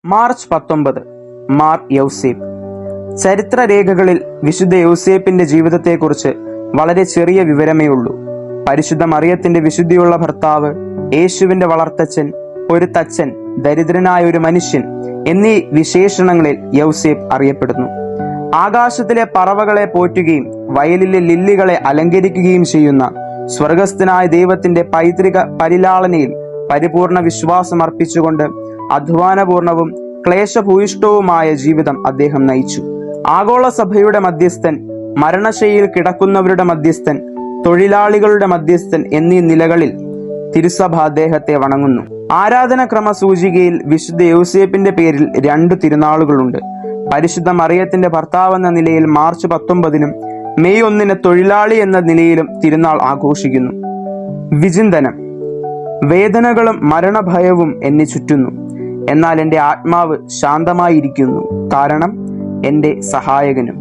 March 19 Mar യൗസേപ്പ്. ചരിത്രരേഖകളിൽ വിശുദ്ധ യൗസേപ്പിന്റെ ജീവിതത്തെക്കുറിച്ച് വളരെ ചെറിയ വിവരമേ ഉള്ളൂ. പരിശുദ്ധ മറിയത്തിന്റെ വിശുദ്ധിയുള്ള ഭർത്താവ്, യേശുവിന്റെ വളർത്തച്ഛൻ, ഒരു തച്ചൻ, ദരിദ്രനായ ഒരു മനുഷ്യൻ എന്നീ വിശേഷണങ്ങളിൽ യൗസേപ്പ് അറിയപ്പെടുന്നു. ആകാശത്തിലെ പറവകളെ പോറ്റുകയും വയലിലെ ലില്ലികളെ അലങ്കരിക്കുകയും ചെയ്യുന്ന സ്വർഗസ്ഥനായ ദൈവത്തിന്റെ പൈതൃക പരിലാളനയിൽ പരിപൂർണ വിശ്വാസം അർപ്പിച്ചുകൊണ്ട് അധ്വാനപൂർണവും ക്ലേശഭൂയിഷ്ഠവുമായ ജീവിതം അദ്ദേഹം നയിച്ചു. ആഗോള സഭയുടെ മധ്യസ്ഥൻ, മരണശയ്യയിൽ കിടക്കുന്നവരുടെ മധ്യസ്ഥൻ, തൊഴിലാളികളുടെ മധ്യസ്ഥൻ എന്നീ നിലകളിൽ തിരുസഭ അദ്ദേഹത്തെ വണങ്ങുന്നു. ആരാധനക്രമ സൂചികയിൽ വിശുദ്ധ യൗസേപ്പിന്റെ പേരിൽ 2 തിരുനാളുകളുണ്ട്. പരിശുദ്ധ മറിയത്തിന്റെ ഭർത്താവ് എന്ന നിലയിൽ മാർച്ച് 19 മെയ് 1 തൊഴിലാളി എന്ന നിലയിലും തിരുനാൾ ആഘോഷിക്കുന്നു. വിചിന്തനം: വേദനകളും മരണഭയവും എന്നെ ചുറ്റുന്നു, എന്നാൽ എൻ്റെ ആത്മാവ് ശാന്തമായിരിക്കുന്നു, കാരണം എൻ്റെ സഹായകനും